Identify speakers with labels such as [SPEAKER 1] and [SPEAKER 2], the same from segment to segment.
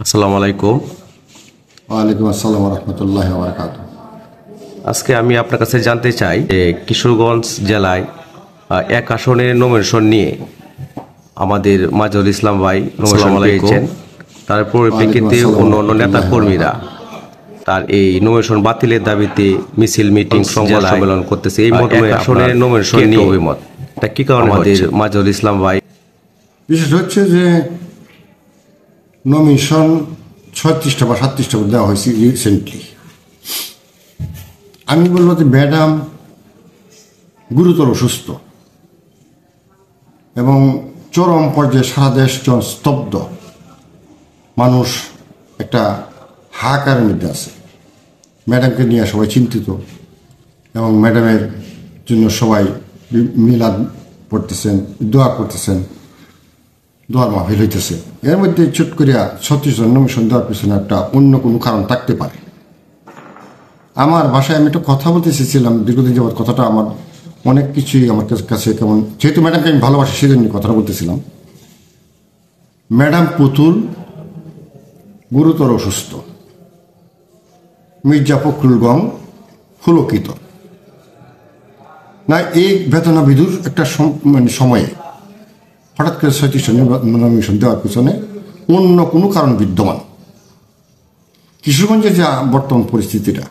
[SPEAKER 1] আসসালামু আলাইকুম।
[SPEAKER 2] ওয়ালাইকুম আসসালাম রহমতুল্লাহ বারকাত।
[SPEAKER 1] আজকে আমি আপনার কাছে জানতে চাই যে কিশোরগঞ্জ জেলায় এক আসনের নমিনেশন নিয়ে আমাদের মাজুল ইসলাম ভাই নমিনেশন পেয়েছেন। তার পরিপ্রেক্ষিতে অন্য অন্য নেতা কর্মীরা তার এই নমিনেশন বাতিলের দাবিতে মিছিল মিটিং সংবাদ সম্মেলন করতেছে। এই মর্মে আসনের নমিনেশন নিয়ে অভিমত, এটা কি কারণে আমাদের মাজুল ইসলাম ভাই?
[SPEAKER 2] বিশেষ হচ্ছে যে নমিনেশন 36টা বা 37টা দেওয়া হয়েছে রিসেন্টলি। আমি বলবো যে ম্যাডাম গুরুতর অসুস্থ এবং চরম পর্যায়ে সারা দেশ স্তব্ধ, মানুষ একটা হাহাকারের মধ্যে আছে। ম্যাডামকে নিয়ে সবাই চিন্তিত এবং ম্যাডামের জন্য সবাই মিলাদ পড়তেছেন, দোয়া করতেছেন, দোয়ার মাহফিল হইতেছে। এর মধ্যে চুট করিয়া 36 জন নমিনেশন দেওয়ার পিছনে একটা অন্য কোনো কারণ থাকতে পারে। আমার ভাষায় আমি একটা কথা বলতে চেয়েছিলাম দীর্ঘদিন যাবৎ। কথাটা আমার অনেক কিছুই আমার কাছে কেমন, যেহেতু ম্যাডামকে আমি ভালোবাসি সেজন্য কথাটা বলতেছিলাম। ম্যাডাম পুতুল গুরুতর অসুস্থ, মির্জা ফখরুল গং পুলকিত না। এই বেদনা বিধুর একটা সময়ে হঠাৎ করে 36 নমিনেশন দেওয়ার পিছনে অন্য কোনো কারণ বিদ্যমান। কিশোরগঞ্জের যে বর্তমান পরিস্থিতিটা,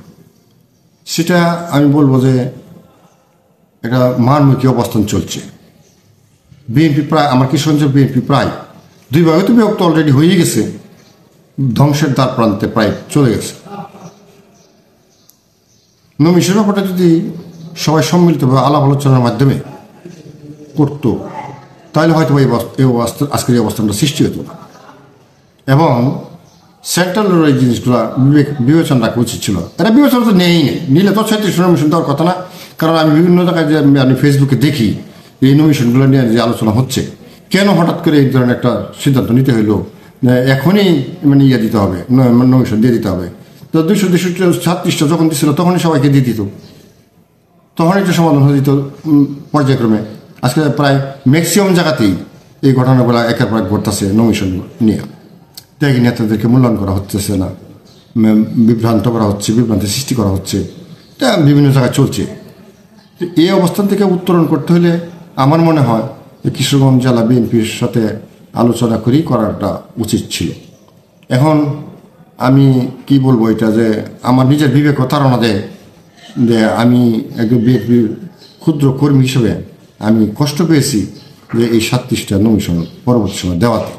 [SPEAKER 2] সেটা আমি বলবো যে একটা মারমুখী অবস্থান চলছে। বিএনপি প্রায়, আমার কিশোরগঞ্জের বিএনপি প্রায় দুই ভাগে তো বিভক্ত অলরেডি হয়ে গেছে, ধ্বংসের দ্বার প্রান্তে প্রায় চলে গেছে। নমিনেশনের ব্যাপারটা যদি সবাই সম্মিলিতভাবে আলাপ আলোচনার মাধ্যমে করতো, তাহলে হয়তো আজকের এই অবস্থানটা সৃষ্টি হতো না। এবং সেন্ট্রালের এই জিনিসগুলো বিবেচনা রাখা উচিত ছিল। এটা বিবেচনা তো নিলে তো 36 নমিনেশন দেওয়ার কথা না। কারণ আমি বিভিন্ন জায়গায় যে আমি ফেসবুকে দেখি এই নমিনেশনগুলো নিয়ে যে আলোচনা হচ্ছে, কেন হঠাৎ করে এই ধরনের একটা সিদ্ধান্ত নিতে হইলো, এখনই ইয়ে দিতে হবে, নমিনেশন দিয়ে দিতে হবে। তো 236টা যখন দিচ্ছিল তখনই সবাইকে দিয়ে দিত, তখনই একটা সমাধান হয়ে দিত পর্যায়ক্রমে। আজকে প্রায় ম্যাক্সিমাম জায়গাতেই এই ঘটনাগুলো একের পর এক ঘটতেছে নমিনেশন নিয়ে। ত্যাগী নেতাদেরকে মূল্যায়ন করা হচ্ছে না, বিভ্রান্ত করা হচ্ছে, বিভ্রান্তি সৃষ্টি করা হচ্ছে, এটা বিভিন্ন জায়গায় চলছে। এই অবস্থান থেকে উত্তরণ করতে হলে আমার মনে হয় যে কিশোরগঞ্জ জেলা বিএনপির সাথে আলোচনা করেই করাটা উচিত ছিল। এখন আমি কি বলবো, এটা যে আমার নিজের বিবেক তাড়না দেয় যে আমি একজন বিএনপির ক্ষুদ্র কর্মী হিসেবে আমি কষ্ট পেয়েছি যে এই 37টা নমিনেশন পরবর্তী সময় দেওয়াতে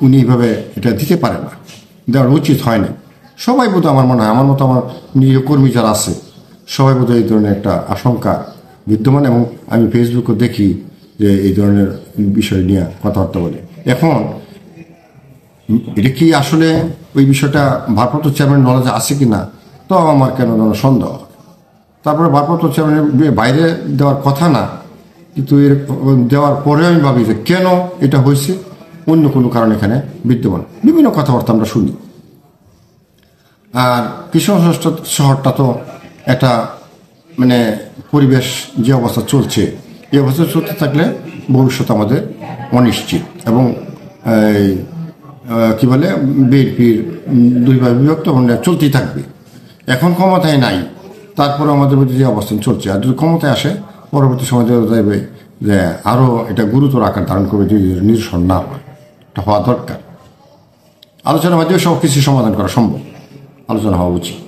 [SPEAKER 2] উনি এইভাবে এটা দিতে পারে না, দেওয়ার উচিত হয় না। সবাই বোধহয় আমার মনে হয়, আমার মতো আমার নিজ কর্মী যারা আছে সবাই বোধহয় এই ধরনের একটা আশঙ্কা বিদ্যমান। এবং আমি ফেসবুকে দেখি যে এই ধরনের বিষয় নিয়ে কথাবার্তা বলে। এখন এটা কি আসলে ওই বিষয়টা ভারপ্রাপ্ত চেয়ারম্যান নলেজে আছে কি না, তো আমার কেন যেন সন্দেহ। তারপরে ভারপ্রাপ্ত চেয়ারম্যানের বাইরে দেওয়ার কথা না, কিন্তু এর দেওয়ার পরে আমি ভাবি যে কেন এটা হয়েছে, অন্য কোনো কারণ এখানে বিদ্যমান। বিভিন্ন কথাবার্তা আমরা শুনি। আর কিশোরগঞ্জ শহরটা তো একটা পরিবেশ যে অবস্থা চলছে, এই অবস্থা চলতে থাকলে ভবিষ্যৎ আমাদের অনিশ্চিত। এবং কি বলে, বিএনপির দুই ভাগ বিভক্ত চলতেই থাকবে। এখন ক্ষমতায় নাই, তারপরে আমাদের মধ্যে যে অবস্থান চলছে, আর যদি ক্ষমতায় আসে পরবর্তী সময় যাবে যে আরও এটা গুরুতর আকার ধারণ করবে যদি নিরসন না হয়। এটা হওয়া দরকার। আলোচনার মাধ্যমে সব কিছু সমাধান করা সম্ভব, আলোচনা হওয়া উচিত।